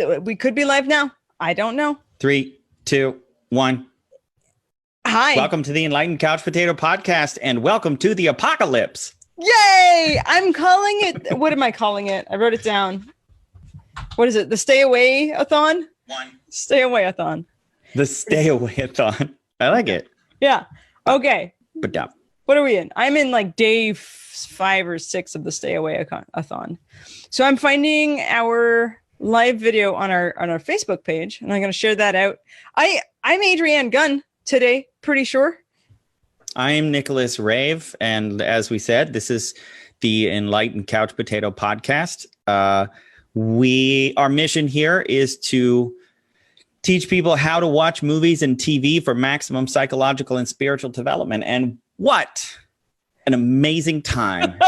We could be live now. I don't know. 3, 2, 1. Hi. Welcome to the Enlightened Couch Potato podcast, and welcome to the apocalypse. Yay! I'm calling it. What am I calling it? I wrote it down. What is it? The Stay Away-a-thon? Stay Away-a-thon. The Stay Away-a-thon. I like it. Yeah. Okay. But what are we in? I'm in like day 5 or 6 of the Stay Away-a-thon. So I'm finding our live video on our Facebook page, and I'm going to share that out. I'm Adrianne Gunn today, pretty sure. I'm Nicholas Rave, and as we said, this is the Enlightened Couch Potato podcast. Our mission here is to teach people how to watch movies and TV for maximum psychological and spiritual development. And what an amazing time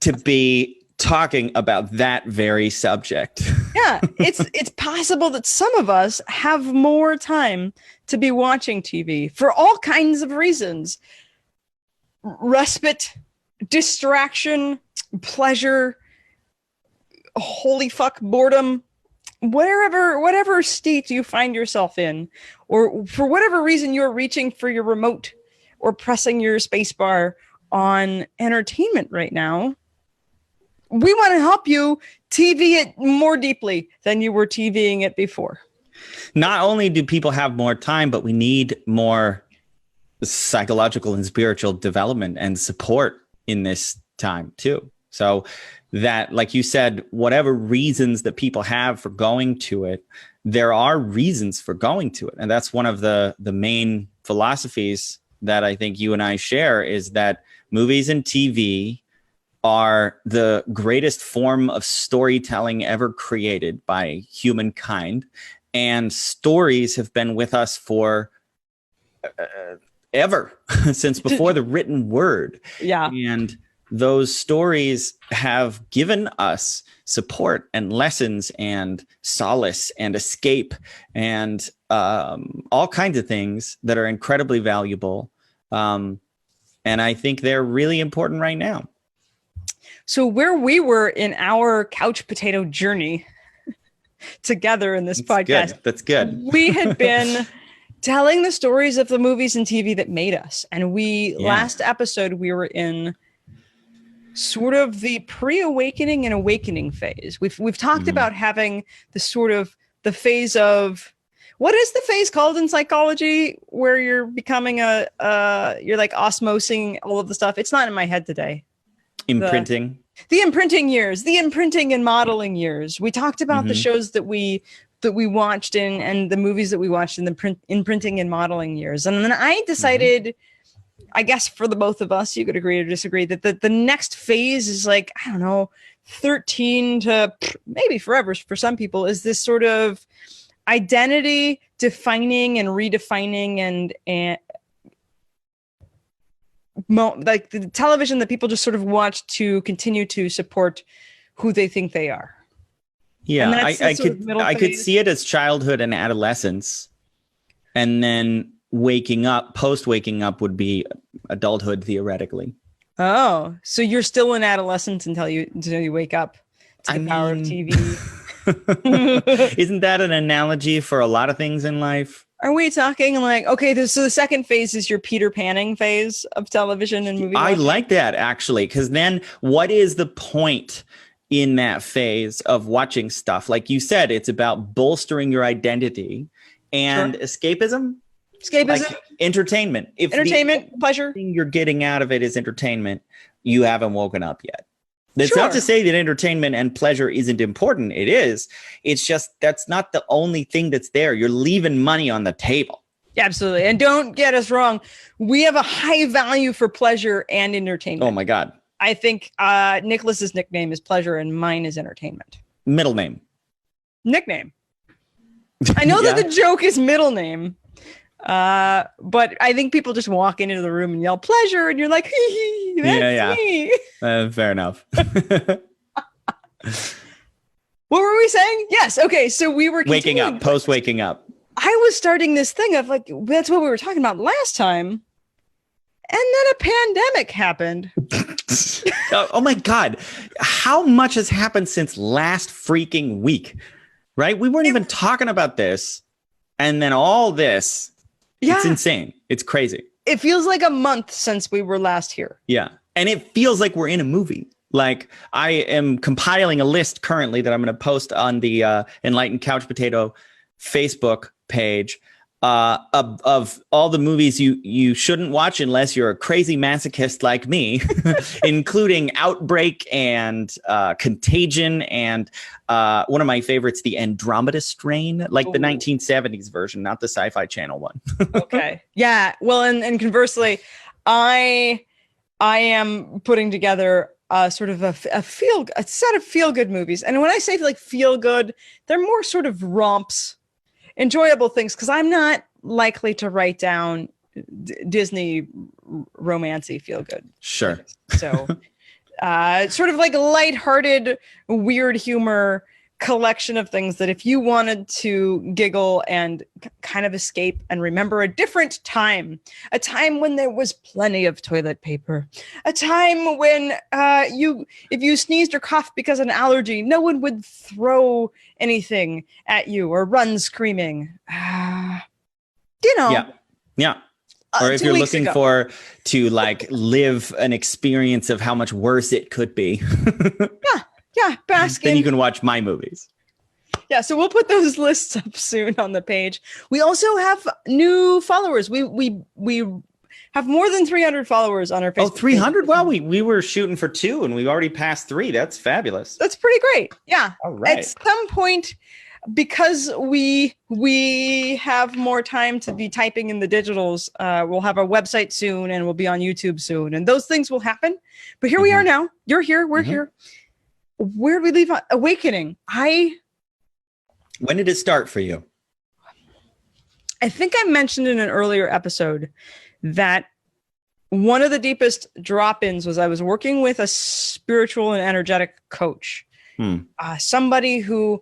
to be talking about that very subject. Yeah, it's possible that some of us have more time to be watching TV for all kinds of reasons. Respite, distraction, pleasure, holy fuck, boredom, whatever state you find yourself in, or for whatever reason you're reaching for your remote or pressing your space bar on entertainment right now. We want to help you TV it more deeply than you were TVing it before. Not only do people have more time, but we need more psychological and spiritual development and support in this time too. So that, like you said, whatever reasons that people have for going to it, there are reasons for going to it. And that's one of the main philosophies that I think you and I share, is that movies and TV are the greatest form of storytelling ever created by humankind. And stories have been with us for ever, since before the written word. Yeah. And those stories have given us support and lessons and solace and escape and all kinds of things that are incredibly valuable. And I think they're really important right now. So where we were in our couch potato journey together in this podcast, that's good. We had been telling the stories of the movies and TV that made us. And last episode, we were in sort of the pre-awakening and awakening phase. We've talked about having the phase of, what is the phase called in psychology where you're becoming you're like osmosing all of the stuff? It's not in my head today. Imprinting. The imprinting years, the imprinting and modeling years. We talked about the shows that we watched and the movies that we watched in the imprinting and modeling years. And then I decided, I guess for the both of us, you could agree or disagree, that the next phase is like, I don't know, 13 to maybe forever for some people, is this sort of identity defining and redefining and like the television that people just sort of watch to continue to support who they think they are. Yeah, I could see it as childhood and adolescence, and then post waking up would be adulthood theoretically. Oh, so you're still in adolescence until you wake up to the power of TV. Isn't that an analogy for a lot of things in life? Are we talking like, okay, so the second phase is your Peter Panning phase of television and movie watching? I like that, actually, because then what is the point in that phase of watching stuff? Like you said, it's about bolstering your identity and escapism. Like entertainment. If entertainment, pleasure. Thing you're getting out of it is entertainment, you haven't woken up yet. That's not to say that entertainment and pleasure isn't important. It is. It's just that's not the only thing that's there. You're leaving money on the table. Absolutely. And don't get us wrong. We have a high value for pleasure and entertainment. Oh, my God. I think Nicholas's nickname is pleasure and mine is entertainment. Middle name. Nickname. I know that the joke is middle name. But I think people just walk into the room and yell pleasure, and you're like, hee hee, that's me. Fair enough. What were we saying? Yes. Okay. So we were waking up, post waking up. I was starting this thing of like, that's what we were talking about last time. And then a pandemic happened. Oh my God. How much has happened since last freaking week? right? We weren't even talking about this. And then all this, it's insane. It's crazy. It feels like a month since we were last here. Yeah. And it feels like we're in a movie. Like I am compiling a list currently that I'm going to post on the Enlightened Couch Potato Facebook page of all the movies you shouldn't watch unless you're a crazy masochist like me, including Outbreak and Contagion and one of my favorites, the Andromeda Strain, like the 1970s version, not the Sci-Fi Channel one. Okay. Yeah. Well, and conversely, I am putting together sort of a set of feel good movies. And when I say like feel good, they're more sort of romps, enjoyable things, because I'm not likely to write down Disney romancy feel good. Sure. So sort of like a lighthearted, weird humor collection of things that if you wanted to giggle and kind of escape and remember a different time, a time when there was plenty of toilet paper, a time when if you sneezed or coughed because of an allergy, no one would throw anything at you or run screaming. Yeah. Or if you're looking to like live an experience of how much worse it could be. Yeah, bask in. Then you can watch my movies. Yeah, so we'll put those lists up soon on the page. We also have new followers. We have more than 300 followers on our Facebook. Oh, 300? Well, we were shooting for 2 and we've already passed 3. That's fabulous. That's pretty great. Yeah. All right. At some point, because we have more time to be typing in the digitals, we'll have our website soon and we'll be on YouTube soon. And those things will happen. But here we are now. You're here. We're here. Where did we leave Awakening? When did it start for you? I think I mentioned in an earlier episode that one of the deepest drop-ins was I was working with a spiritual and energetic coach, somebody who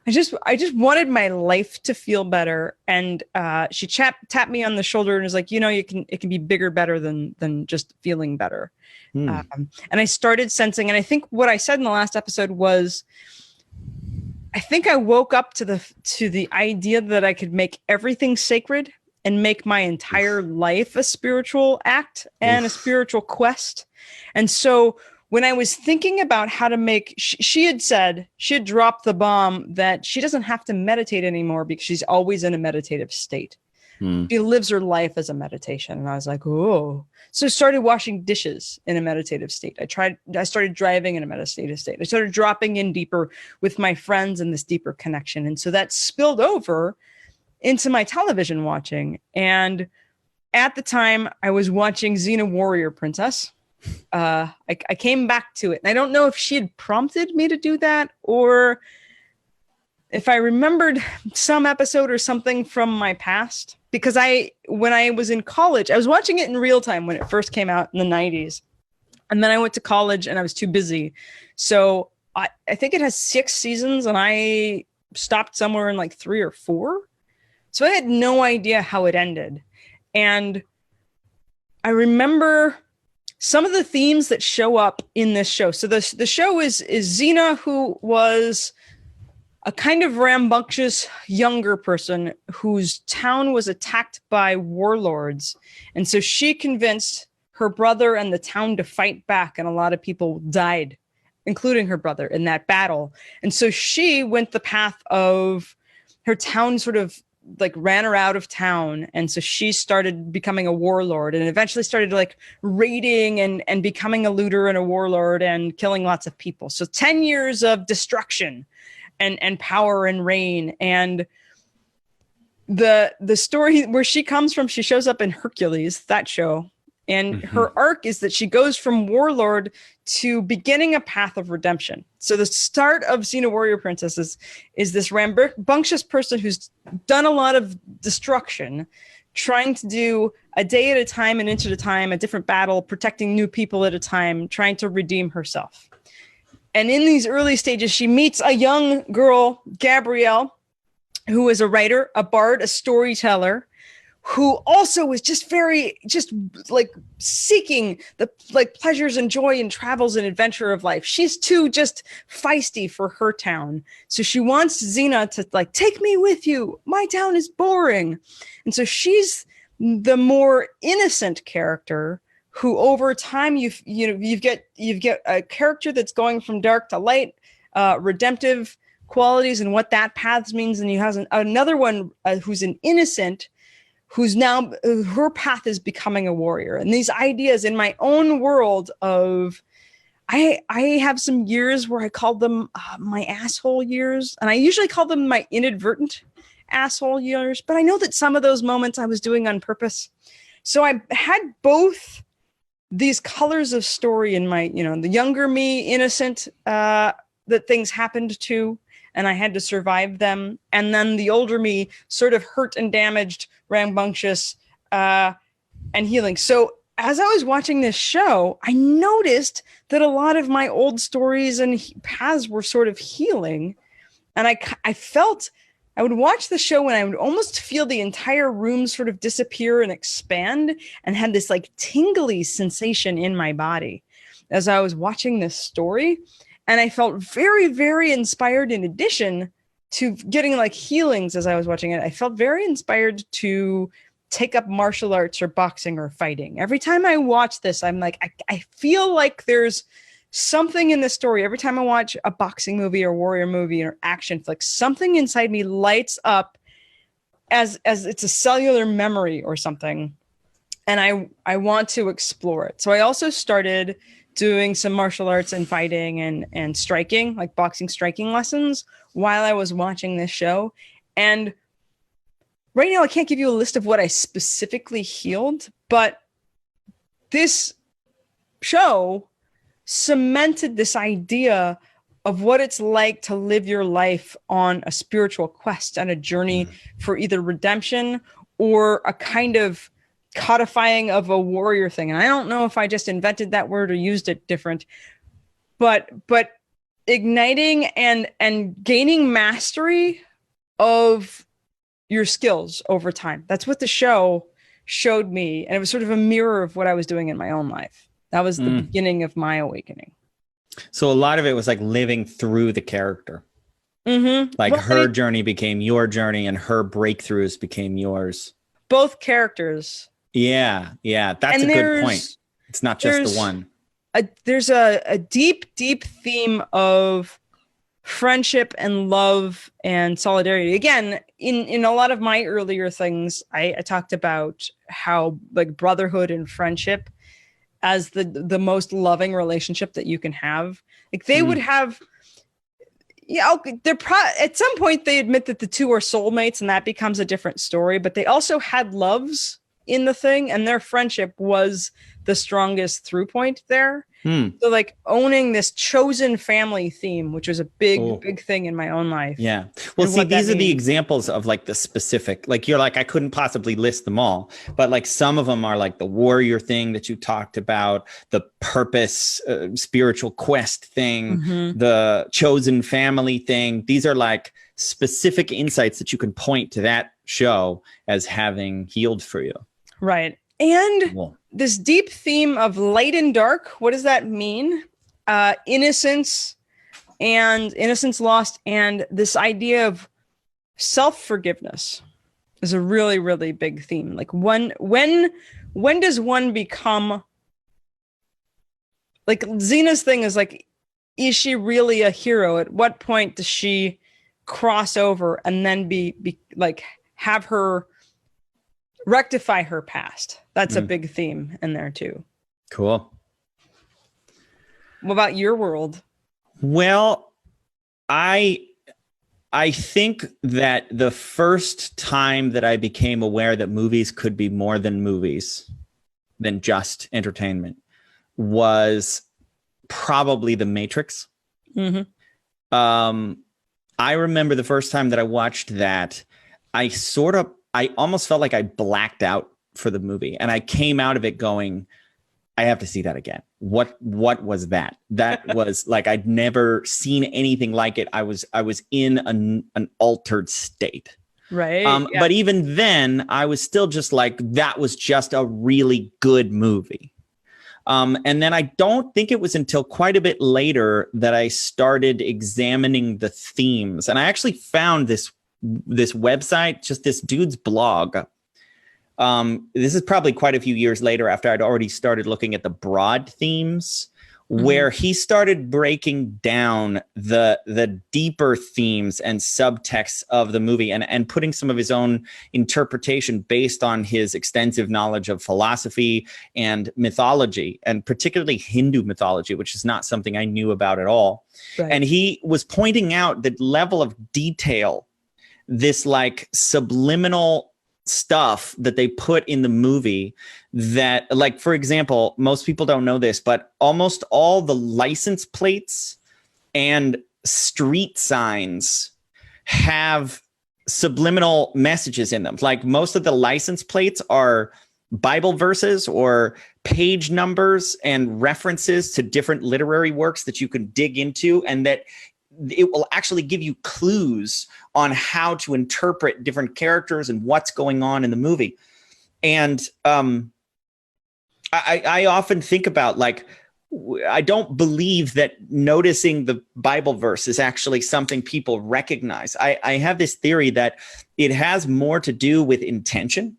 I just wanted my life to feel better, and she tapped me on the shoulder and was like, it can be bigger, better than just feeling better. And I started sensing, and I think what I said in the last episode was, I think I woke up to the idea that I could make everything sacred and make my entire life a spiritual act and a spiritual quest. And so when I was thinking about how to make, she had dropped the bomb that she doesn't have to meditate anymore because she's always in a meditative state. She lives her life as a meditation. And I was like, oh. So I started washing dishes in a meditative state. I started driving in a meditative state. I started dropping in deeper with my friends in this deeper connection. And so that spilled over into my television watching. And at the time I was watching Xena Warrior Princess. I came back to it. And I don't know if she had prompted me to do that or if I remembered some episode or something from my past, because when I was in college, I was watching it in real time when it first came out in the 90s. And then I went to college and I was too busy. So I think it has 6 seasons and I stopped somewhere in like 3 or 4. So I had no idea how it ended. And I remember some of the themes that show up in this show. So the show is Xena, who was a kind of rambunctious younger person whose town was attacked by warlords. And so she convinced her brother and the town to fight back. And a lot of people died, including her brother, in that battle. And so she went the path of her town sort of like ran her out of town. And so she started becoming a warlord and eventually started like raiding and becoming a looter and a warlord and killing lots of people. So 10 years of destruction and power and reign. And the story where she comes from, she shows up in Hercules, that show. And her arc is that she goes from warlord to beginning a path of redemption. So the start of Xena Warrior Princess is this rambunctious person who's done a lot of destruction, trying to do a day at a time, an inch at a time, a different battle, protecting new people at a time, trying to redeem herself. And in these early stages, she meets a young girl, Gabrielle, who is a writer, a bard, a storyteller, who also was just very, just like seeking the like pleasures and joy and travels and adventure of life. She's too just feisty for her town. So she wants Xena to like, take me with you. My town is boring. And so she's the more innocent character who over time you get a character that's going from dark to light, redemptive qualities and what that path means. And you have another one who's an innocent, who's now her path is becoming a warrior. And these ideas in my own world of, I have some years where I called them my asshole years, and I usually call them my inadvertent asshole years, but I know that some of those moments I was doing on purpose. So I had both these colors of story in my, the younger me, innocent, that things happened to, and I had to survive them. And then the older me, sort of hurt and damaged, rambunctious, and healing. So as I was watching this show, I noticed that a lot of my old stories and paths were sort of healing. And I felt, I would watch the show and I would almost feel the entire room sort of disappear and expand, and had this like tingly sensation in my body as I was watching this story. And I felt very, very inspired. In addition to getting like healings as I was watching it, I felt very inspired to take up martial arts or boxing or fighting. Every time I watch this, I'm like, I feel like there's something in the story. Every time I watch a boxing movie or warrior movie or action flick, something inside me lights up as it's a cellular memory or something. And I want to explore it. So I also started doing some martial arts and fighting and striking, like boxing striking lessons, while I was watching this show. And right now I can't give you a list of what I specifically healed, but this show cemented this idea of what it's like to live your life on a spiritual quest and a journey for either redemption or a kind of codifying of a warrior thing. And I don't know if I just invented that word or used it different, but igniting and gaining mastery of your skills over time. That's what the show showed me. And it was sort of a mirror of what I was doing in my own life. That was the beginning of my awakening. So a lot of it was like living through the character. Like well, her journey became your journey and her breakthroughs became yours. Both characters. Yeah. That's a good point. It's not just the one. There's a deep, deep theme of friendship and love and solidarity. Again, in a lot of my earlier things, I talked about how like brotherhood and friendship as the most loving relationship that you can have. Like they would have, at some point they admit that the two are soulmates and that becomes a different story, but they also had loves in the thing, and their friendship was the strongest through point there. So like owning this chosen family theme, which was a big thing in my own life. Yeah. Well, see, these are the examples of like the specific, like you're like, I couldn't possibly list them all, but like some of them are like the warrior thing that you talked about, the purpose, spiritual quest thing, the chosen family thing. These are like specific insights that you can point to that show as having healed for you. Right. And this deep theme of light and dark, what does that mean? Innocence and innocence lost, and this idea of self-forgiveness is a really, really big theme. Like when does one become, like Xena's thing is like, is she really a hero? At what point does she cross over and then be like have her rectify her past? That's a big theme in there too. Cool. What about your world? Well, I think that the first time that I became aware that movies could be more than movies, than just entertainment, was probably The Matrix. I remember the first time that I watched that, I almost felt like I blacked out for the movie, and I came out of it going, I have to see that again. What was that? That was like, I'd never seen anything like it. I was in an altered state. Right. Yeah. But even then, I was still just like, that was just a really good movie. And then I don't think it was until quite a bit later that I started examining the themes. And I actually found this website, just this dude's blog. This is probably quite a few years later after I'd already started looking at the broad themes, where he started breaking down the deeper themes and subtexts of the movie and putting some of his own interpretation based on his extensive knowledge of philosophy and mythology, and particularly Hindu mythology, which is not something I knew about at all. Right. And he was pointing out the level of detail, this like subliminal stuff that they put in the movie, that, like, for example, most people don't know this, but almost all the license plates and street signs have subliminal messages in them. Like, most of the license plates are Bible verses or page numbers and references to different literary works that you can dig into, and that it will actually give you clues on how to interpret different characters and what's going on in the movie. And I often think about, like, I don't believe that noticing the Bible verse is actually something people recognize. I have this theory that it has more to do with intention.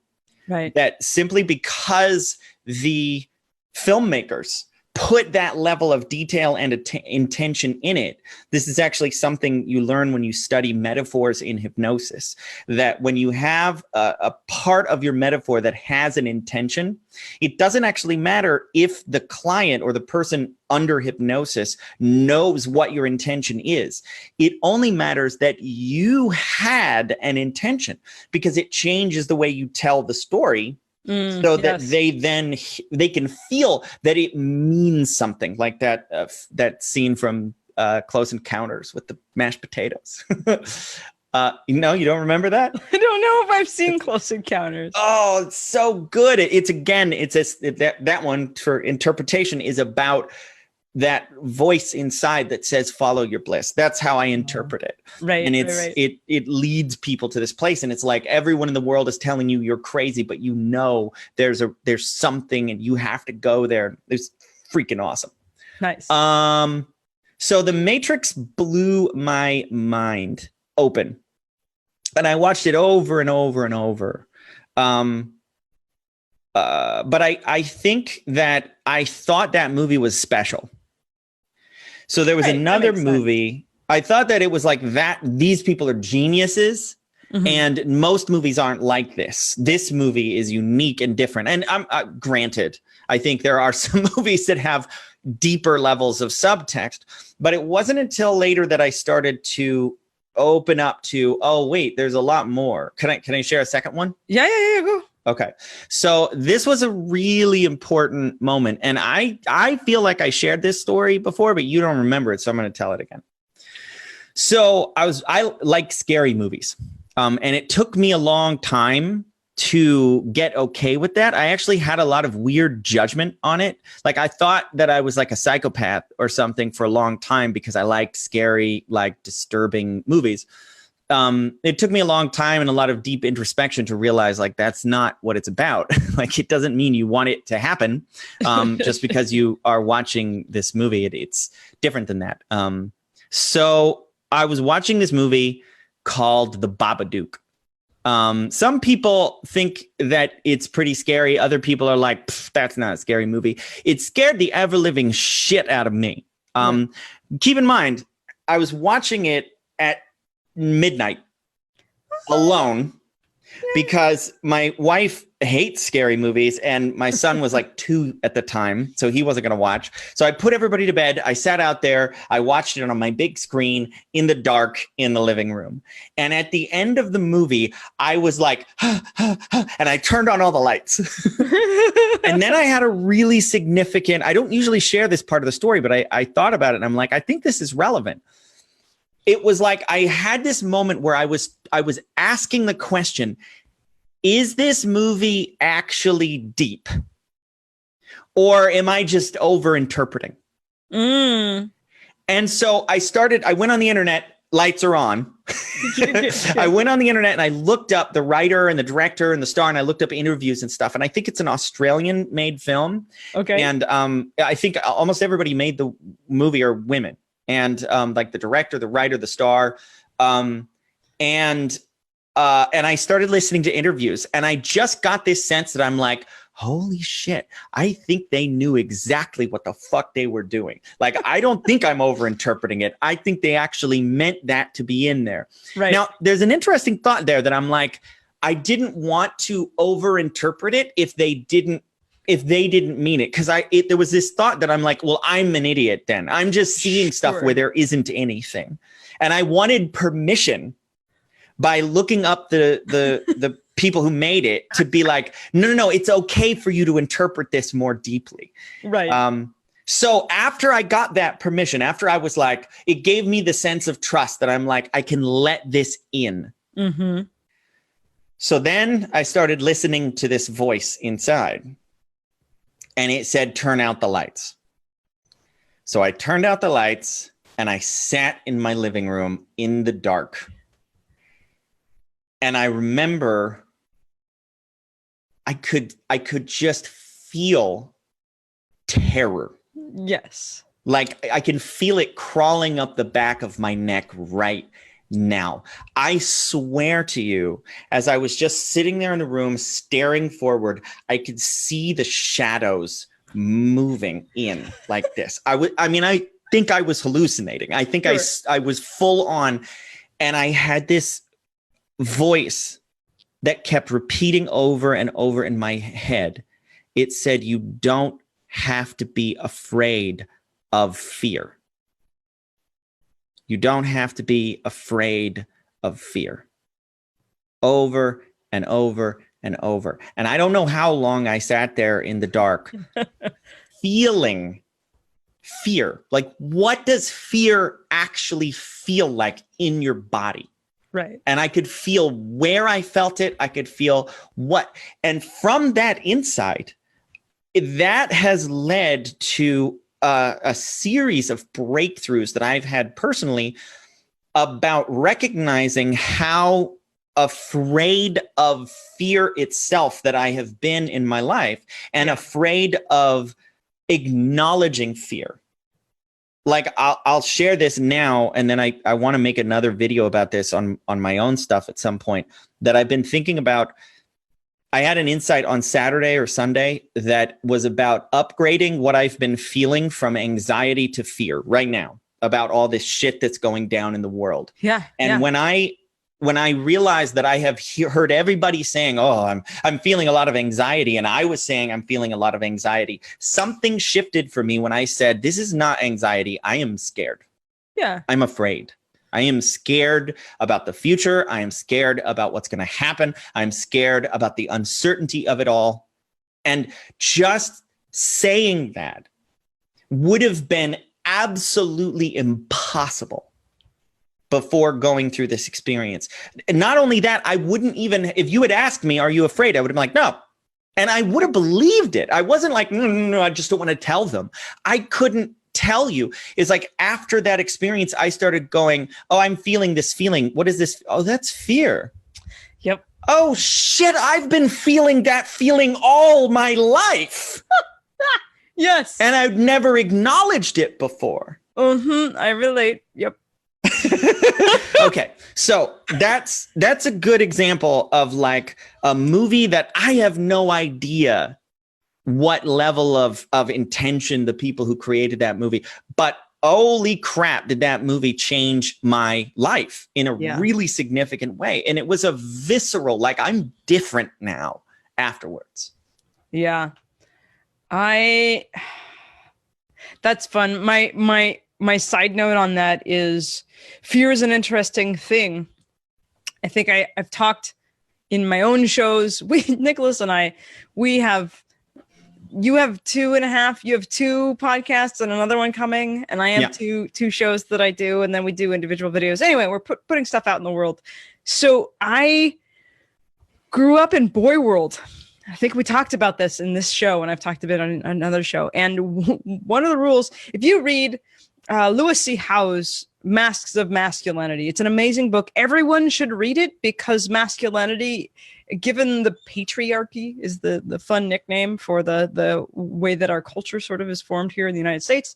Right. That simply because the filmmakers put that level of detail and intention in it. This is actually something you learn when you study metaphors in hypnosis, that when you have a part of your metaphor that has an intention, it doesn't actually matter if the client or the person under hypnosis knows what your intention is. It only matters that you had an intention, because it changes the way you tell the story. So that they can feel that it means something, like that scene from Close Encounters with the mashed potatoes. You don't remember that? I don't know if I've seen Close Encounters. Oh, it's so good. That one for interpretation is about that voice inside that says, follow your bliss. That's how I interpret it. Right. And it leads people to this place. And it's like everyone in the world is telling you you're crazy, but there's something and you have to go there. It's freaking awesome. Nice. So The Matrix blew my mind open, and I watched it over and over and over. But I think that I thought that movie was special. So there was another movie. I thought that it was like that. These people are geniuses, and most movies aren't like this. This movie is unique and different. And granted, I think there are some movies that have deeper levels of subtext, but it wasn't until later that I started to open up to, oh wait, there's a lot more. Can I share a second one? Yeah, go. Okay. So this was a really important moment. And I feel like I shared this story before, but you don't remember it. So I'm going to tell it again. So I like scary movies. And it took me a long time to get okay with that. I actually had a lot of weird judgment on it. Like, I thought that I was like a psychopath or something for a long time because I liked scary, like disturbing movies. It took me a long time and a lot of deep introspection to realize, like, that's not what it's about. Like, it doesn't mean you want it to happen just because you are watching this movie. It's different than that. So I was watching this movie called The Babadook. Some people think that it's pretty scary. Other people are like, that's not a scary movie. It scared the ever-living shit out of me. Keep in mind, I was watching it at midnight alone because my wife hates scary movies and my son was like 2 at the time, so he wasn't going to watch. So I put everybody to bed. I sat out there. I watched it on my big screen in the dark in the living room. And at the end of the movie, I was like, and I turned on all the lights. And then I had a really significant, I don't usually share this part of the story, but I thought about it and I'm like, I think this is relevant. It was like I had this moment where I was asking the question, is this movie actually deep? Or am I just over interpreting? And so I went on the internet lights are on. I went on the internet and I looked up the writer and the director and the star, and I looked up interviews and stuff. And I think it's an Australian made film. Okay. And I think almost everybody made the movie are women, and like the director, the writer, the star. And I started listening to interviews, and I just got this sense that I'm like, holy shit, I think they knew exactly what the fuck they were doing. Like, I don't think I'm overinterpreting it. I think they actually meant that to be in there. Right. Now, there's an interesting thought there that I'm like, I didn't want to overinterpret it if they didn't mean it. Because there was this thought that I'm like, well, I'm an idiot then. I'm just seeing stuff where there isn't anything. And I wanted permission by looking up the people who made it to be like, no, it's okay for you to interpret this more deeply. Right. So after I got that permission, after I was like, it gave me the sense of trust that I'm like, I can let this in. Mm-hmm. So then I started listening to this voice inside, and it said, turn out the lights. So I turned out the lights and I sat in my living room in the dark. And I remember I could just feel terror. Yes. Like I can feel it crawling up the back of my neck right now. I swear to you, as I was just sitting there in the room staring forward, I could see the shadows moving in like this. I think I was hallucinating. I think I was full on, and I had this voice that kept repeating over and over in my head. It said, you don't have to be afraid of fear. You don't have to be afraid of fear. Over and over and over. And I don't know how long I sat there in the dark feeling fear. Like, what does fear actually feel like in your body? Right. And I could feel where I felt it. I could feel what. And from that insight, that has led to a series of breakthroughs that I've had personally about recognizing how afraid of fear itself that I have been in my life, and afraid of acknowledging fear. Like I'll share this now, and then I want to make another video about this on my own stuff at some point that I've been thinking about. I had an insight on Saturday or Sunday that was about upgrading what I've been feeling from anxiety to fear right now about all this shit that's going down in the world. Yeah. And when I realized that I have heard everybody saying, oh, I'm feeling a lot of anxiety, and I was saying I'm feeling a lot of anxiety, something shifted for me when I said, this is not anxiety. I am scared. Yeah. I'm afraid. I am scared about the future. I am scared about what's going to happen. I'm scared about the uncertainty of it all. And just saying that would have been absolutely impossible before going through this experience. And not only that, I wouldn't even, if you had asked me, are you afraid? I would have been like, no. And I would have believed it. I wasn't like, no, I just don't want to tell them. I couldn't tell you. It's like after that experience, I started going, oh, I'm feeling this feeling. What is this? Oh, that's fear. Yep. Oh, shit. I've been feeling that feeling all my life. Yes. And I've never acknowledged it before. Mm-hmm. I relate. Yep. Okay, so that's a good example of like a movie that I have no idea what level of intention the people who created that movie, but holy crap, did that movie change my life in a really significant way. And it was a visceral, like, I'm different now afterwards. Yeah. That's fun. My side note on that is fear is an interesting thing. I think I've talked in my own shows. Nicholas and I, you have two podcasts and another one coming, and I have two shows that I do, and then we do individual videos. Anyway, we're putting stuff out in the world. So I grew up in boy world. I think we talked about this in this show, and I've talked a bit on another show. And one of the rules, if you read Lewis C. Howe's Masks of Masculinity. It's an amazing book. Everyone should read it because masculinity, given the patriarchy is the fun nickname for the way that our culture sort of is formed here in the United States.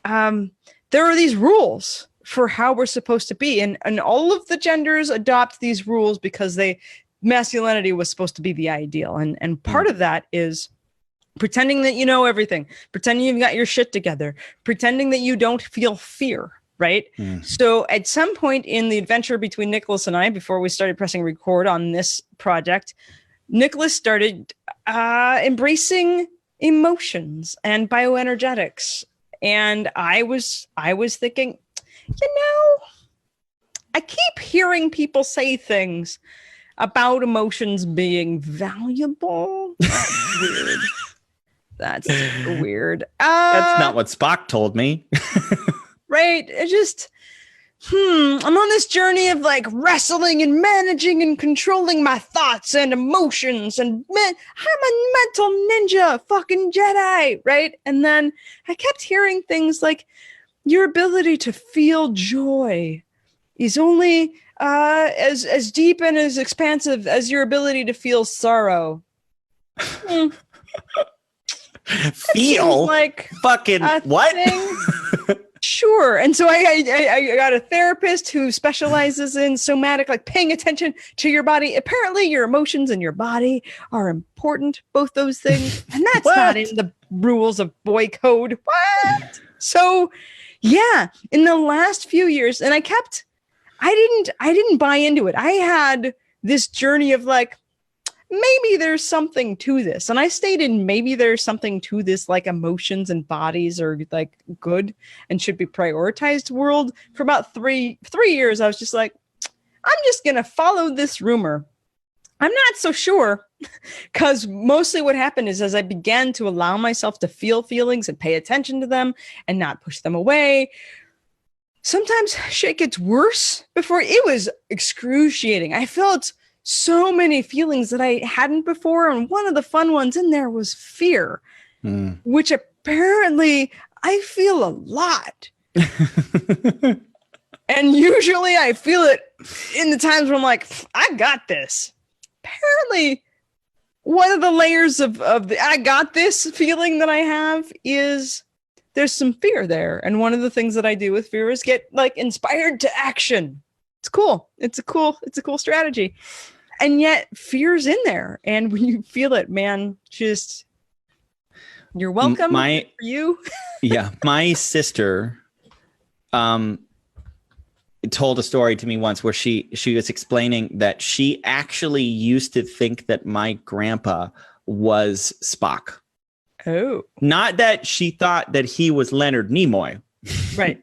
There are these rules for how we're supposed to be. And all of the genders adopt these rules because masculinity was supposed to be the ideal. And part of that is pretending that you know everything, pretending you've got your shit together, pretending that you don't feel fear. Right. So at some point in the adventure between Nicholas and I, before we started pressing record on this project, Nicholas started embracing emotions and bioenergetics. And I was thinking, I keep hearing people say things about emotions being valuable. That's weird. That's weird. That's not what Spock told me. Right. It just, I'm on this journey of like wrestling and managing and controlling my thoughts and emotions. And I'm a mental ninja, fucking Jedi. Right. And then I kept hearing things like your ability to feel joy is only as deep and as expansive as your ability to feel sorrow. Feel like fucking what? Sure. And so I got a therapist who specializes in somatic, like paying attention to your body. Apparently your emotions and your body are important, both those things. And that's not in the rules of boy code. What? So yeah, in the last few years, and I didn't buy into it. I had this journey of like, maybe there's something to this. And I stayed in maybe there's something to this, like emotions and bodies are like good and should be prioritized world for about three years. I was just like, I'm just going to follow this rumor. I'm not so sure because mostly what happened is as I began to allow myself to feel feelings and pay attention to them and not push them away, sometimes shit gets worse. Before it was excruciating. I felt so many feelings that I hadn't before. And one of the fun ones in there was fear, which apparently I feel a lot. And usually I feel it in the times where I'm like, I got this. Apparently one of the layers of the I got this feeling that I have is there's some fear there. And one of the things that I do with fear is get like inspired to action. It's cool. It's a cool strategy. And yet fear's in there. And when you feel it, man, just you're welcome. For you. Yeah. My sister told a story to me once where she was explaining that she actually used to think that my grandpa was Spock. Oh. Not that she thought that he was Leonard Nimoy. Right.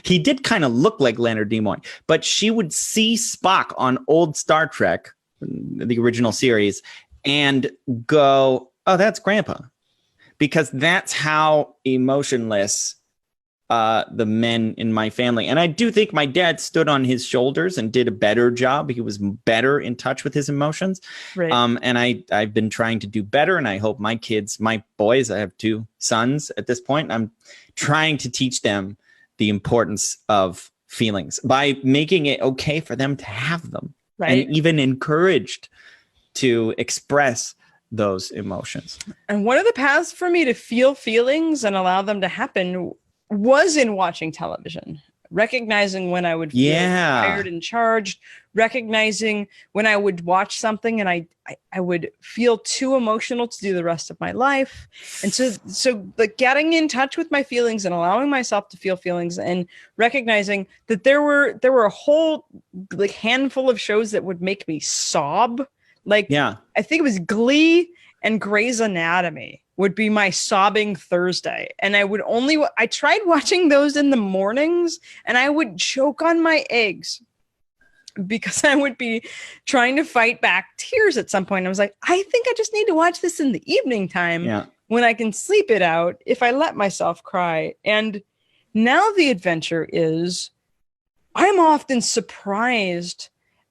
He did kind of look like Leonard Nimoy, but she would see Spock on old Star Trek, the original series, and go, oh, that's Grandpa. Because that's how emotionless the men in my family. And I do think my dad stood on his shoulders and did a better job. He was better in touch with his emotions. Right. And I've been trying to do better. And I hope my kids, my boys, I have 2 sons at this point, I'm trying to teach them the importance of feelings by making it okay for them to have them. Right. And even encouraged to express those emotions. And one of the paths for me to feel feelings and allow them to happen was in watching television, recognizing when I would feel tired and charged, recognizing when I would watch something and I would feel too emotional to do the rest of my life. And so like getting in touch with my feelings and allowing myself to feel feelings and recognizing that there were a whole like handful of shows that would make me sob. Like, I think it was Glee and Grey's Anatomy would be my sobbing Thursday. And I tried watching those in the mornings and I would choke on my eggs because I would be trying to fight back tears at some point. I was like, I think I just need to watch this in the evening time when I can sleep it out if I let myself cry. And now the adventure is I'm often surprised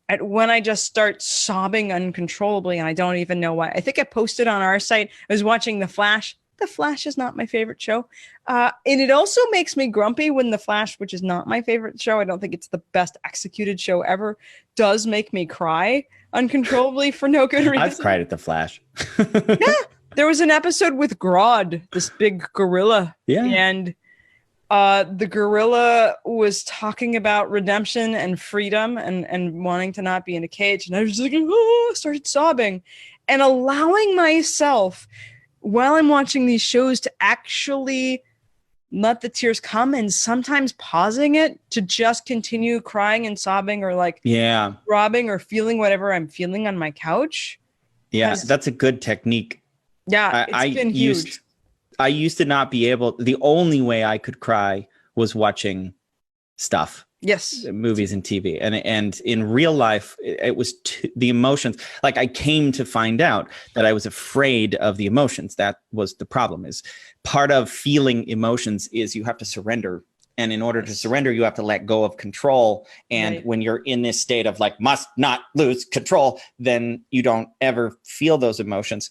at when I just start sobbing uncontrollably and I don't even know why. I think I posted on our site, I was watching The Flash The Flash is not my favorite show. And it also makes me grumpy when The Flash, which is not my favorite show, I don't think it's the best executed show ever, does make me cry uncontrollably for no good reason. I've cried at The Flash. Yeah. There was an episode with Grodd, this big gorilla. Yeah. And the gorilla was talking about redemption and freedom and wanting to not be in a cage. And I was just like, oh, started sobbing and allowing myself while I'm watching these shows to actually let the tears come, and sometimes pausing it to just continue crying and sobbing, or like robbing or feeling whatever I'm feeling on my couch. Yeah, that's a good technique. Yeah, it's been huge. I used to not be able, the only way I could cry was watching stuff. Yes. Movies and TV. And in real life, it was the emotions. Like, I came to find out that I was afraid of the emotions. That was the problem. Is part of feeling emotions is you have to surrender. And in order to surrender, you have to let go of control. And when you're in this state of like, must not lose control, then you don't ever feel those emotions.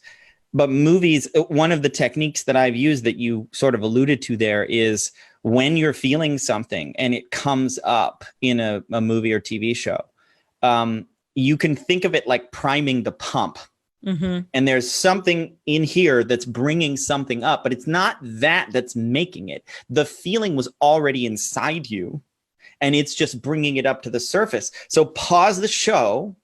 But movies, one of the techniques that I've used that you sort of alluded to there is when you're feeling something and it comes up in a movie or TV show, you can think of it like priming the pump. Mm-hmm. And there's something in here that's bringing something up, but it's not that that's making it. The feeling was already inside you, and it's just bringing it up to the surface. So pause the show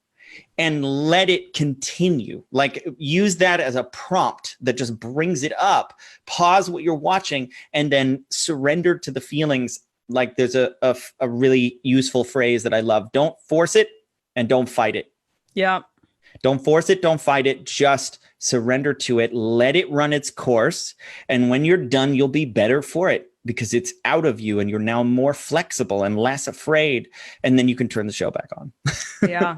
and let it continue. Like, use that as a prompt that just brings it up. Pause what you're watching and then surrender to the feelings. Like, there's a really useful phrase that I love. Don't force it and don't fight it. Yeah. Don't force it. Don't fight it. Just surrender to it. Let it run its course. And when you're done, you'll be better for it because it's out of you and you're now more flexible and less afraid. And then you can turn the show back on. Yeah.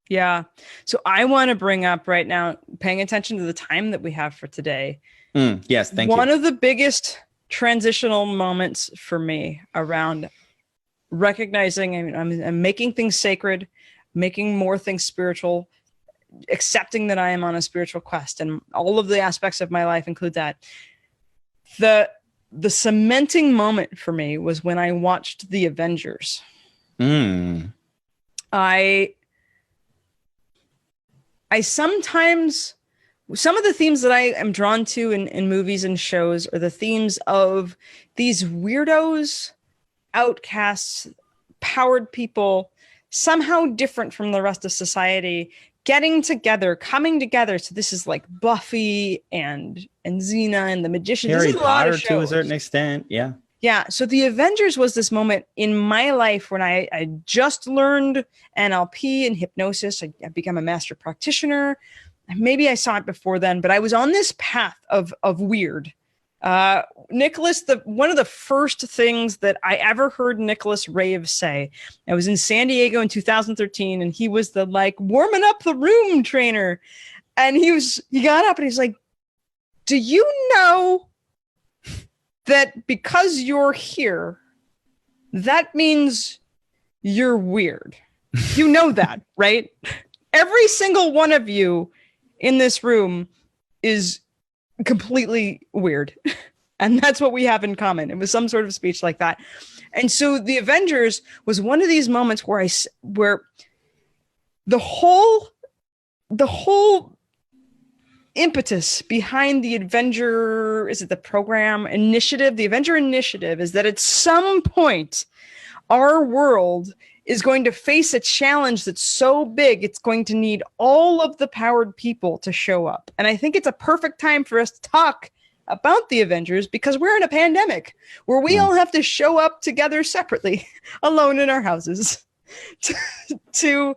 Yeah. So I want to bring up right now, paying attention to the time that we have for today. Yes. Thank you. One of the biggest transitional moments for me around recognizing I'm making things sacred, making more things spiritual, accepting that I am on a spiritual quest, and all of the aspects of my life include that. The cementing moment for me was when I watched The Avengers. I sometimes, some of the themes that I am drawn to in movies and shows are the themes of these weirdos, outcasts, powered people, somehow different from the rest of society, getting together, coming together. So this is like Buffy and Xena and the Magicians. Harry Potter to a certain extent. Yeah. Yeah. So The Avengers was this moment in my life when I just learned NLP and hypnosis. I become a master practitioner. Maybe I saw it before then, but I was on this path of weird. Nicholas, one of the first things that I ever heard Nicholas Rave say, I was in San Diego in 2013, and he was the like warming up the room trainer. And he got up and he's like, do you know that because you're here, that means you're weird? You know that, right? Every single one of you in this room is completely weird. And that's what we have in common. It was some sort of speech like that. And so The Avengers was one of these moments where the whole impetus behind the Avenger, is it the program initiative? The Avenger initiative is that at some point our world is going to face a challenge that's so big, it's going to need all of the powered people to show up. And I think it's a perfect time for us to talk about the Avengers, because we're in a pandemic where we all have to show up together separately, alone in our houses, to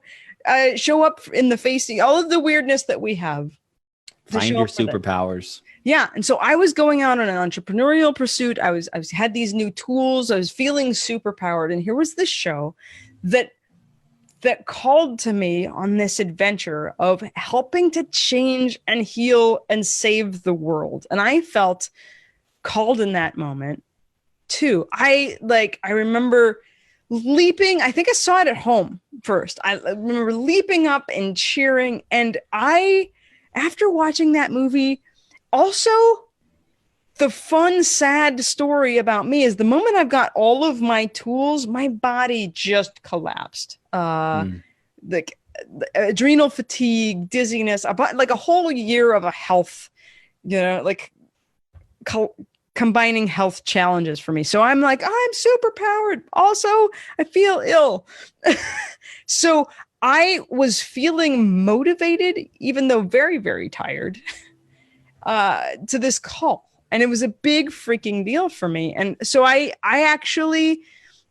show up in the face of all of the weirdness that we have. Find your superpowers. Yeah. And so I was going out on an entrepreneurial pursuit. I had these new tools. I was feeling superpowered. And here was this show that called to me on this adventure of helping to change and heal and save the world. And I felt called in that moment too. I remember leaping. I think I saw it at home first. I remember leaping up and cheering. And after watching that movie, also the fun, sad story about me is the moment I've got all of my tools, my body just collapsed. The adrenal fatigue, dizziness, like a whole year of a health, like combining health challenges for me. So I'm like, I'm super powered. Also, I feel ill. So I was feeling motivated, even though very, very tired, to this call. And it was a big freaking deal for me. And so I actually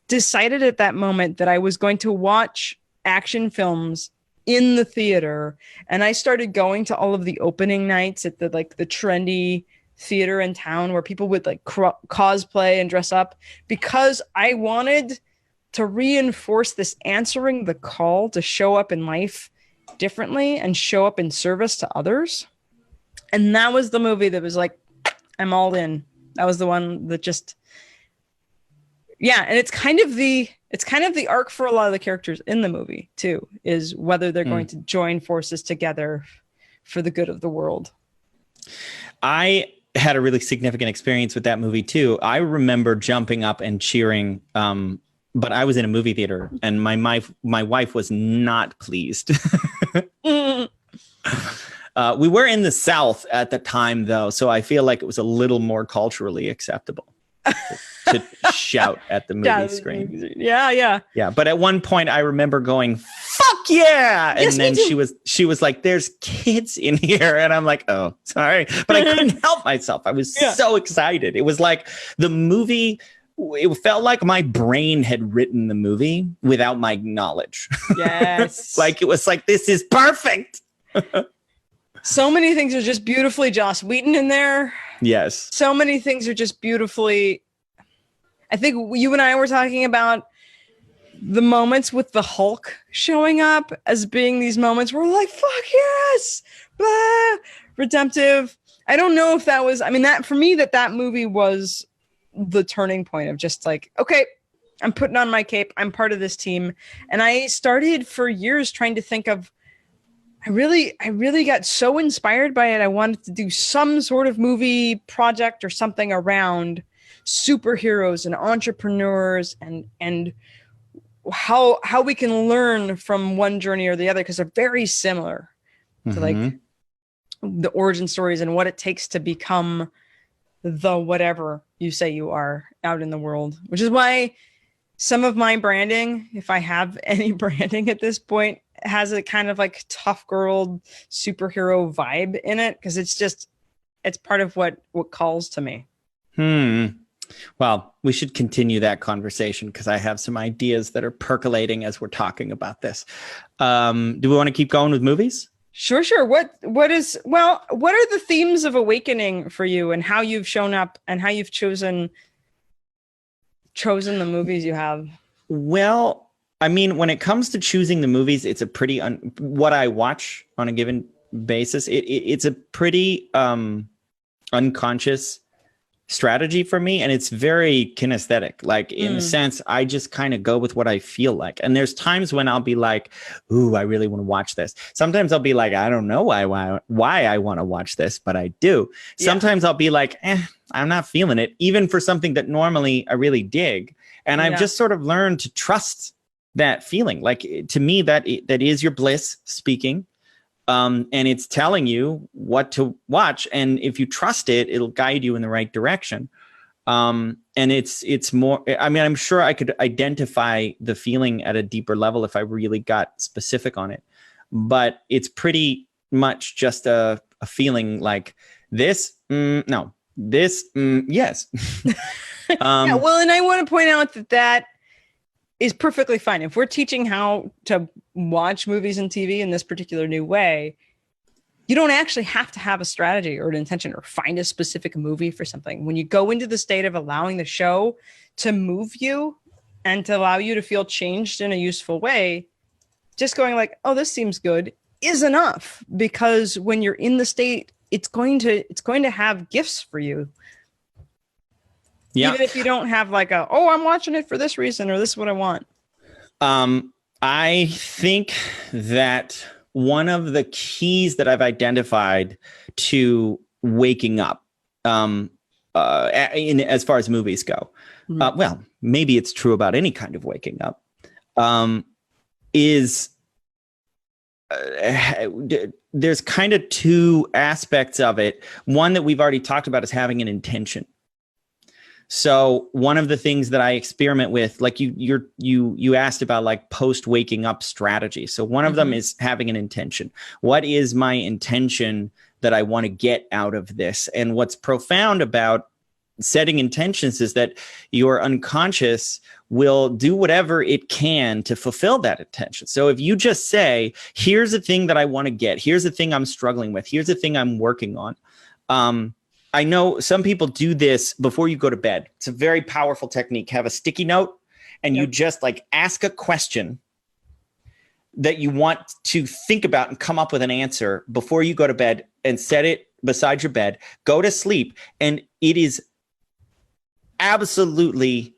decided at that moment that I was going to watch action films in the theater. And I started going to all of the opening nights at the trendy theater in town where people would like cosplay and dress up, because I wanted to reinforce this answering the call to show up in life differently and show up in service to others. And that was the movie that was like, I'm all in. That was the one that just, yeah. And it's kind of the arc for a lot of the characters in the movie too, is whether they're going to join forces together for the good of the world. I had a really significant experience with that movie too. I remember jumping up and cheering, but I was in a movie theater and my wife was not pleased. We were in the South at the time though, so I feel like it was a little more culturally acceptable to shout at the movie screen. Yeah. But at one point I remember going, fuck yeah. And then she was like, there's kids in here. And I'm like, oh, sorry. But I couldn't help myself. I was so excited. It was like the movie, it felt like my brain had written the movie without my knowledge. Yes. Like, it was like, this is perfect. So many things are just beautifully Joss Whedon in there. Yes. So many things are just beautifully. I think you and I were talking about the moments with the Hulk showing up as being these moments where we're like, fuck yes, blah, redemptive. I don't know if that was, I mean, that for me, that movie was the turning point of just like, okay, I'm putting on my cape. I'm part of this team. And I started for years trying to think of, I really got so inspired by it. I wanted to do some sort of movie project or something around superheroes and entrepreneurs and how we can learn from one journey or the other, because they're very similar to like the origin stories and what it takes to become the whatever you say you are out in the world, which is why some of my branding, if I have any branding at this point, has a kind of like tough girl superhero vibe in it, because it's part of what calls to me. Well, we should continue that conversation because I have some ideas that are percolating as we're talking about this. Do we want to keep going with movies? Sure. What are the themes of awakening for you, and how you've shown up and how you've chosen the movies you have? Well, I mean, when it comes to choosing the movies, it's a pretty what I watch on a given basis. It's a pretty unconscious strategy for me, and it's very kinesthetic. Like in a sense, I just kind of go with what I feel like. And there's times when I'll be like, "Ooh, I really want to watch this." Sometimes I'll be like, "I don't know why I want to watch this, but I do." Sometimes I'll be like, "I'm not feeling it," even for something that normally I really dig. And I've just sort of learned to trust that feeling. Like, to me, that is your bliss speaking, and it's telling you what to watch, and if you trust it, it'll guide you in the right direction. And it's more, I mean, I'm sure I could identify the feeling at a deeper level if I really got specific on it, but it's pretty much just a feeling like this. No, this. Yes. Well, and I want to point out that is perfectly fine. If we're teaching how to watch movies and TV in this particular new way, you don't actually have to have a strategy or an intention or find a specific movie for something. When you go into the state of allowing the show to move you and to allow you to feel changed in a useful way, just going like, oh, this seems good is enough, because when you're in the state, it's going to have gifts for you. Yeah. Even if you don't have like I'm watching it for this reason, or this is what I want. I think that one of the keys that I've identified to waking up as far as movies go. Well, maybe it's true about any kind of waking up. There's kind of two aspects of it. One that we've already talked about is having an intention. So one of the things that I experiment with, like you asked about like post waking up strategy. So one of them is having an intention. What is my intention that I want to get out of this? And what's profound about setting intentions is that your unconscious will do whatever it can to fulfill that intention. So if you just say, here's the thing that I want to get, here's the thing I'm struggling with, here's the thing I'm working on. I know some people do this before you go to bed. It's a very powerful technique. Have a sticky note and you just like ask a question that you want to think about and come up with an answer before you go to bed, and set it beside your bed, go to sleep. And it is absolutely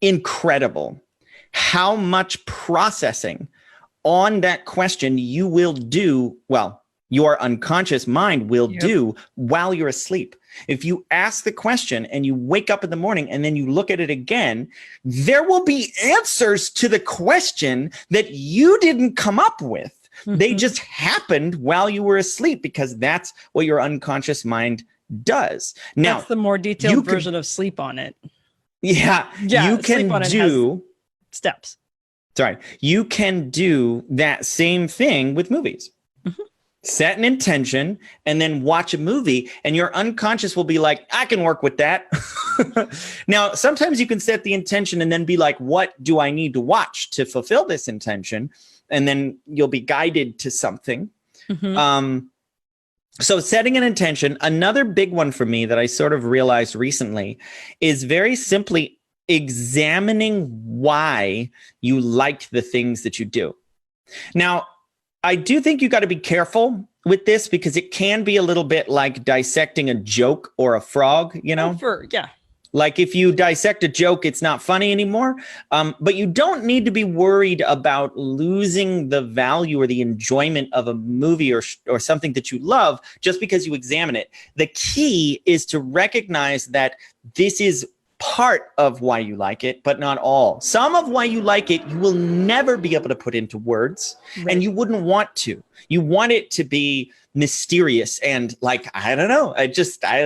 incredible how much processing on that question you will do. Well, your unconscious mind will do while you're asleep. If you ask the question and you wake up in the morning and then you look at it again, there will be answers to the question that you didn't come up with. They just happened while you were asleep, because that's what your unconscious mind does. Now, that's the more detailed version of sleep on it. Yeah, you can do steps. Sorry, you can do that same thing with movies. Set an intention and then watch a movie, and your unconscious will be like, I can work with that. Now, sometimes you can set the intention and then be like, what do I need to watch to fulfill this intention? And then you'll be guided to something. So setting an intention, another big one for me that I sort of realized recently is very simply examining why you like the things that you do. Now, I do think you got to be careful with this, because it can be a little bit like dissecting a joke or a frog, you know? Like if you dissect a joke, it's not funny anymore. But you don't need to be worried about losing the value or the enjoyment of a movie or something that you love just because you examine it. The key is to recognize that this is part of why you like it, but not all. Some of why you like it, you will never be able to put into words, and you wouldn't want to. You want it to be mysterious and like, I don't know, I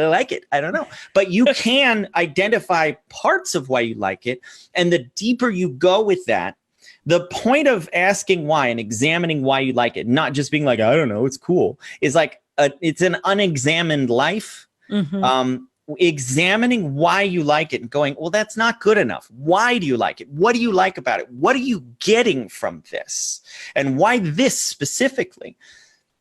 like it. I don't know. But you can identify parts of why you like it. And the deeper you go with that, the point of asking why and examining why you like it, not just being like, I don't know, it's cool, is like, it's an unexamined life. Examining why you like it and going, well, that's not good enough. Why do you like it? What do you like about it? What are you getting from this? And why this specifically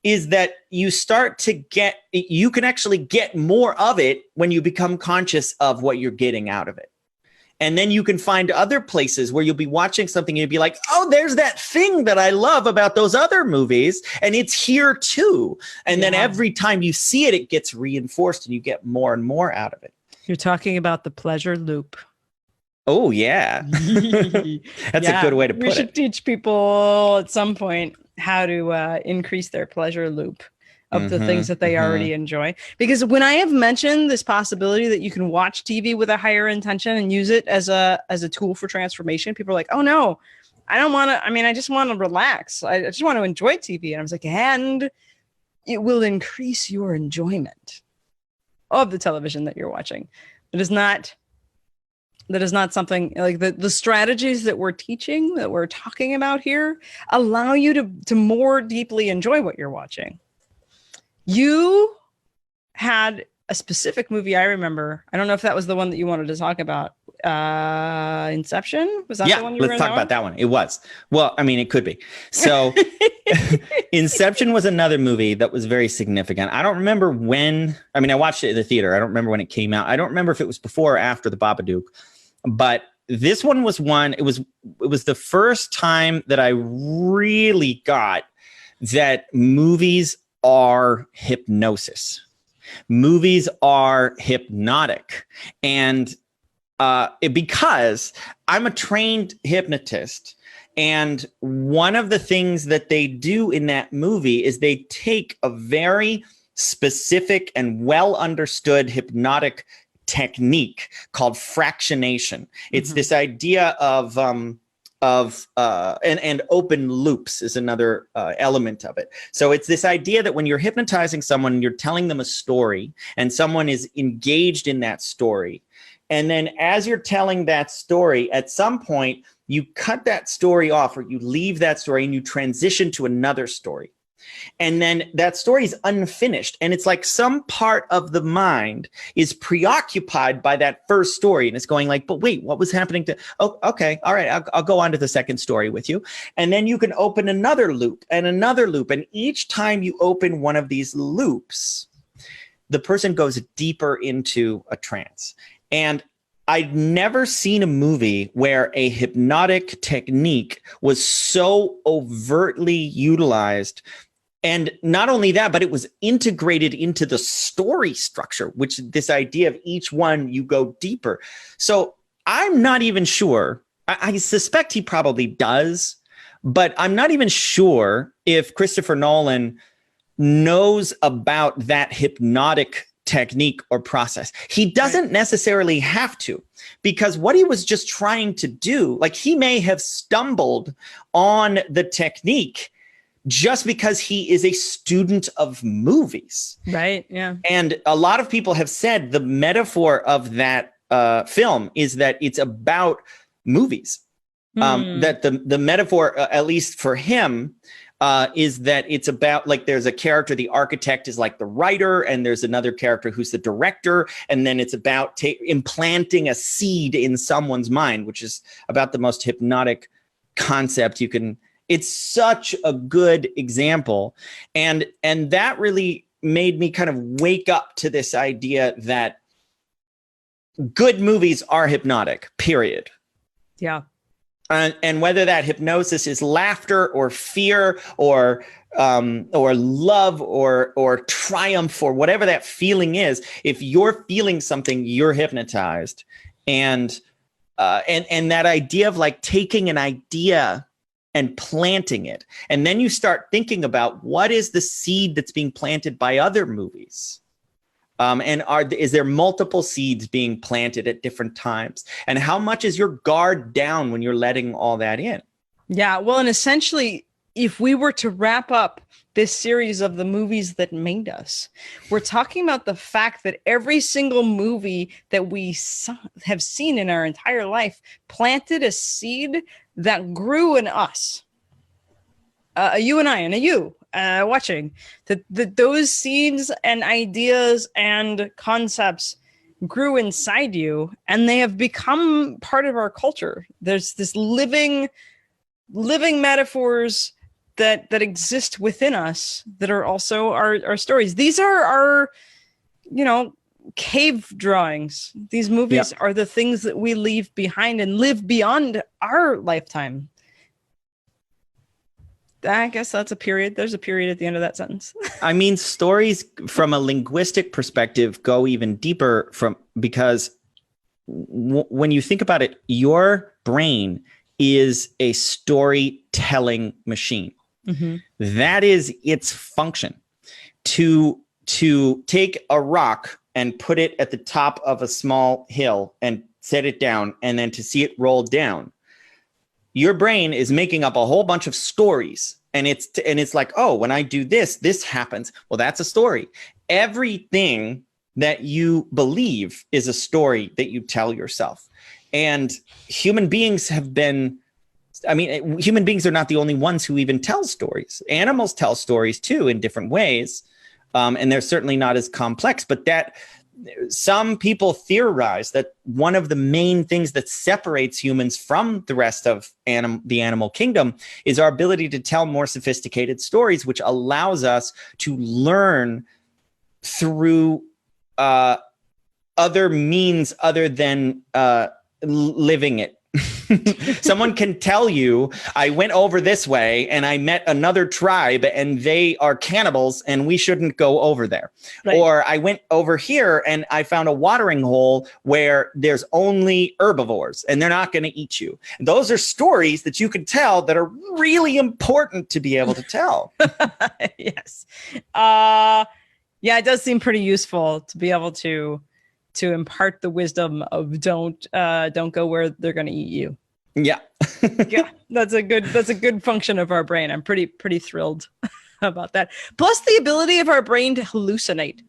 is that you start to get, you can actually get more of it when you become conscious of what you're getting out of it. And then you can find other places where you'll be watching something and you'll be like, oh, there's that thing that I love about those other movies, and it's here too. And then every time you see it, it gets reinforced and you get more and more out of it. You're talking about the pleasure loop. Oh, yeah. That's a good way to put it. We should teach people at some point how to increase their pleasure loop of the things that they already enjoy. Because when I have mentioned this possibility that you can watch TV with a higher intention and use it as a tool for transformation, people are like, oh no, I don't want to, I just want to relax. I just want to enjoy TV. And I was like, and it will increase your enjoyment of the television that you're watching. That is not something like the strategies that we're teaching, that we're talking about here, allow you to more deeply enjoy what you're watching. You had a specific movie I remember. I don't know if that was the one that you wanted to talk about. Inception? Was that the one you were let's talk about that one. It was. Well, it could be. So Inception was another movie that was very significant. I don't remember when. I watched it in the theater. I don't remember when it came out. I don't remember if it was before or after the Babadook. But this one was one. It was the first time that I really got that movies are hypnosis. Movies are hypnotic. And because I'm a trained hypnotist, and one of the things that they do in that movie is they take a very specific and well understood hypnotic technique called fractionation. It's this idea of and open loops is another element of it. So it's this idea that when you're hypnotizing someone, you're telling them a story and someone is engaged in that story. And then as you're telling that story, at some point, you cut that story off or you leave that story and you transition to another story. And then that story is unfinished. And it's like some part of the mind is preoccupied by that first story. And it's going like, but wait, what was happening to, oh, okay. All right. I'll go on to the second story with you. And then you can open another loop and another loop. And each time you open one of these loops, the person goes deeper into a trance. And I'd never seen a movie where a hypnotic technique was so overtly utilized. And not only that, but it was integrated into the story structure, which this idea of each one, you go deeper. So I'm not even sure. I suspect he probably does, but I'm not even sure if Christopher Nolan knows about that hypnotic technique or process. He doesn't necessarily have to, because what he was just trying to do, like he may have stumbled on the technique just because he is a student of movies. Right. Yeah. And a lot of people have said the metaphor of that film is that it's about movies. That the metaphor, at least for him, is that it's about, like, there's a character, the architect is like the writer, and there's another character who's the director. And then it's about implanting a seed in someone's mind, which is about the most hypnotic concept you can. It's such a good example. And that really made me kind of wake up to this idea that good movies are hypnotic, period. Yeah. And whether that hypnosis is laughter or fear or love or triumph or whatever that feeling is, if you're feeling something, you're hypnotized. And that idea of like taking an idea and planting it, and then you start thinking about what is the seed that's being planted by other movies. And is there multiple seeds being planted at different times? And how much is your guard down when you're letting all that in? Yeah, well, and essentially, if we were to wrap up this series of the movies that made us, we're talking about the fact that every single movie that we have seen in our entire life planted a seed that grew in us. You and I, and you watching, that those seeds and ideas and concepts grew inside you, and they have become part of our culture. There's this living metaphors that exist within us that are also our stories. These are our, cave drawings. These movies are the things that we leave behind and live beyond our lifetime. I guess that's a period. There's a period at the end of that sentence. I mean, stories from a linguistic perspective go even deeper because when you think about it, your brain is a storytelling machine. Mm-hmm. That is its function, to take a rock and put it at the top of a small hill and set it down, and then to see it roll down. Your brain is making up a whole bunch of stories, and it's like, oh, when I do this happens. Well, that's a story. Everything that you believe is a story that you tell yourself. And human beings are not the only ones who even tell stories. Animals tell stories too in different ways. And they're certainly not as complex, but that some people theorize that one of the main things that separates humans from the rest of the animal kingdom is our ability to tell more sophisticated stories, which allows us to learn through other means other than living it. Someone can tell you, I went over this way and I met another tribe and they are cannibals and we shouldn't go over there. Right. Or I went over here and I found a watering hole where there's only herbivores and they're not going to eat you. And those are stories that you can tell that are really important to be able to tell. Yes. Yeah, it does seem pretty useful to be able to to impart the wisdom of don't go where they're going to eat you. Yeah. Yeah, that's a good function of our brain. I'm pretty thrilled about that. Plus the ability of our brain to hallucinate.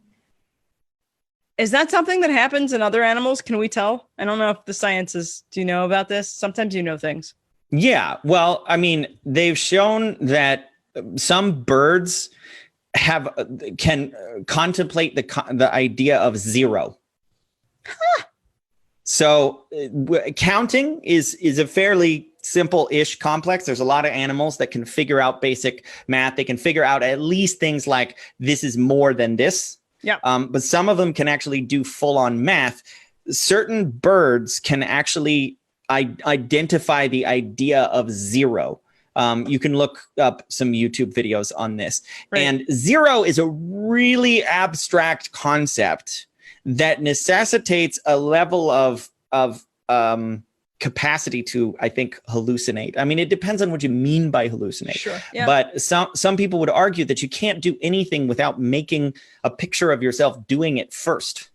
Is that something that happens in other animals? Can we tell? I don't know if the science is, do you know about this? Sometimes you know things. Yeah. Well, I mean, they've shown that some birds can contemplate the idea of zero. Huh. So counting is a fairly simple-ish complex. There's a lot of animals that can figure out basic math. They can figure out at least things like this is more than this. Yeah. But some of them can actually do full-on math. Certain birds can actually identify the idea of zero. You can look up some YouTube videos on this. Right. And zero is a really abstract concept that necessitates a level of capacity to, I think, hallucinate. I mean, it depends on what you mean by hallucinate. Sure. Yeah. But some people would argue that you can't do anything without making a picture of yourself doing it first,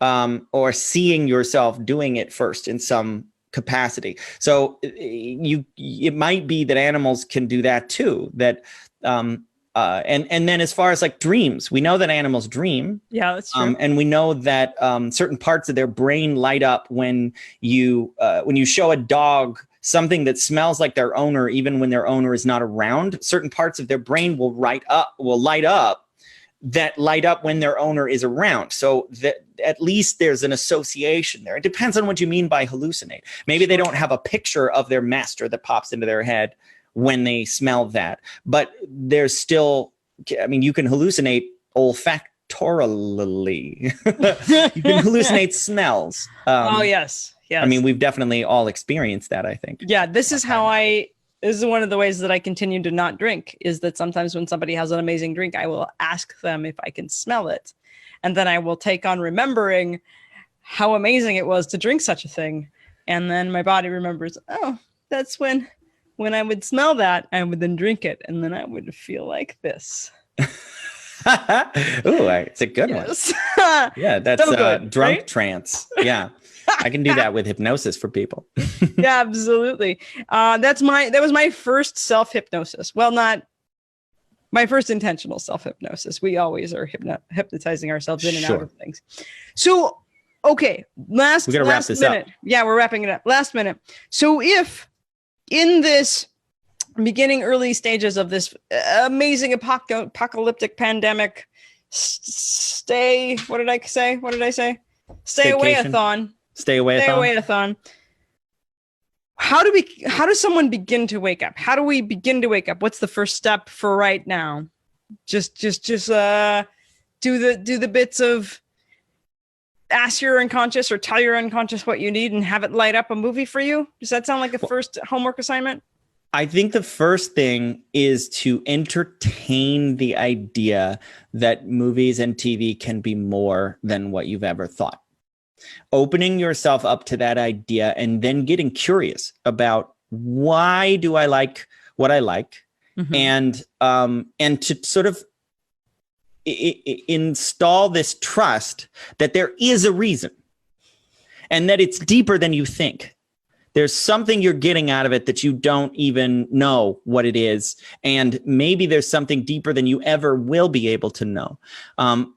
or seeing yourself doing it first in some capacity. So it might be that animals can do that too. That and then as far as like dreams, we know that animals dream. Yeah, that's true. And we know that certain parts of their brain light up when you show a dog something that smells like their owner, even when their owner is not around. Certain parts of their brain will light up when their owner is around. So that at least there's an association there. It depends on what you mean by hallucinate. Maybe they don't have a picture of their master that pops into their head when they smell that, but there's still, I mean, you can hallucinate olfactorily. You can hallucinate smells. Oh yes. Yes. I mean, we've definitely all experienced that, I think. Yeah. This is one of the ways that I continue to not drink, is that sometimes when somebody has an amazing drink, I will ask them if I can smell it. And then I will take on remembering how amazing it was to drink such a thing. And then my body remembers, oh, that's when I would smell that, I would then drink it, and then I would feel like this. Ooh, it's a good one. Yeah, that's so good, drunk right? Trance. Yeah, I can do that with hypnosis for people. Yeah, absolutely. That was my first self-hypnosis. Well, not my first intentional self-hypnosis. We always are hypnotizing ourselves in and out of things. So, okay, we gotta wrap this minute. Up. Yeah, we're wrapping it up. Last minute. So if in this early stages of this amazing apocalyptic pandemic, what did I say? Stay away-a-thon. How does someone begin to wake up? How do we begin to wake up? What's the first step for right now? Just do the bits of ask your unconscious or tell your unconscious what you need and have it light up a movie for you? Does that sound like a first homework assignment? I think the first thing is to entertain the idea that movies and TV can be more than what you've ever thought. Opening yourself up to that idea and then getting curious about why do I like what I like, and to sort of install this trust that there is a reason and that it's deeper than you think. There's something you're getting out of it that you don't even know what it is. And maybe there's something deeper than you ever will be able to know.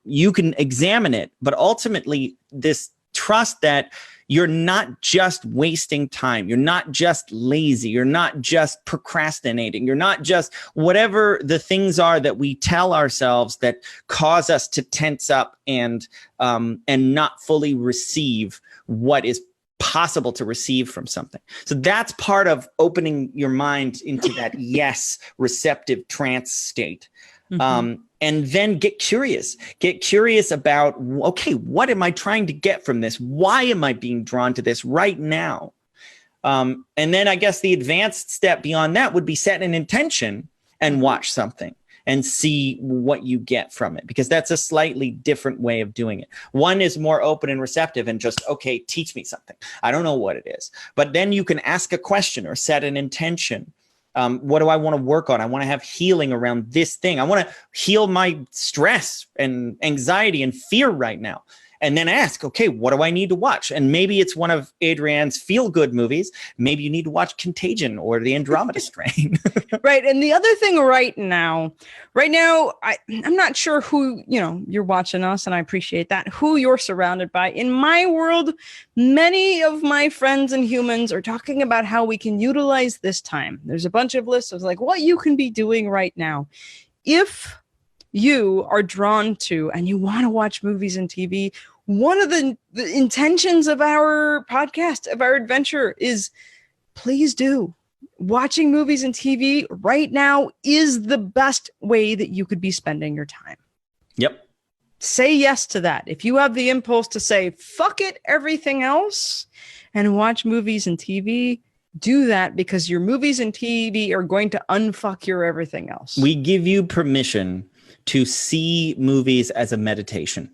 You can examine it, but ultimately this trust that you're not just wasting time. You're not just lazy. You're not just procrastinating. You're not just whatever the things are that we tell ourselves that cause us to tense up and not fully receive what is possible to receive from something. So that's part of opening your mind into that yes, receptive trance state. And then get curious about, okay, what am I trying to get from this? Why am I being drawn to this right now? And then I guess the advanced step beyond that would be set an intention and watch something and see what you get from it, because that's a slightly different way of doing it. One is more open and receptive and just, okay, teach me something. I don't know what it is. But then you can ask a question or set an intention. What do I want to work on? I want to have healing around this thing. I want to heal my stress and anxiety and fear right now. and then ask, okay, what do I need to watch? And maybe it's one of Adrianne's feel-good movies. Maybe you need to watch Contagion or The Andromeda Strain. Right. And the other thing right now, I'm not sure who, you're watching us, and I appreciate that, who you're surrounded by. In my world, many of my friends and humans are talking about how we can utilize this time. There's a bunch of lists of like what you can be doing right now. If you are drawn to and you want to watch movies and TV, one of the intentions of our podcast, of our adventure, is please do. Watching movies and TV right now is the best way that you could be spending your time. Yep. Say yes to that. If you have the impulse to say, fuck it, everything else, and watch movies and TV, do that, because your movies and TV are going to unfuck your everything else. We give you permission to see movies as a meditation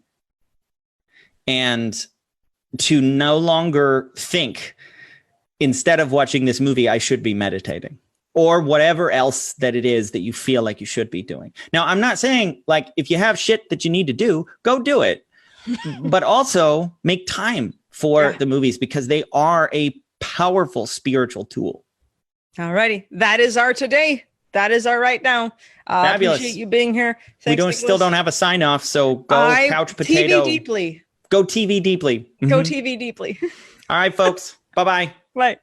and to no longer think, instead of watching this movie, I should be meditating, or whatever else that it is that you feel like you should be doing. Now, I'm not saying like if you have shit that you need to do, go do it, but also make time for the movies, because they are a powerful spiritual tool. All righty. That is our today. That is our right now. Fabulous. Appreciate you being here. Thanks, Still don't have a sign off. So go Couch Potato. TV deeply. Go TV deeply. Go TV deeply. All right, folks. Bye-bye. Bye.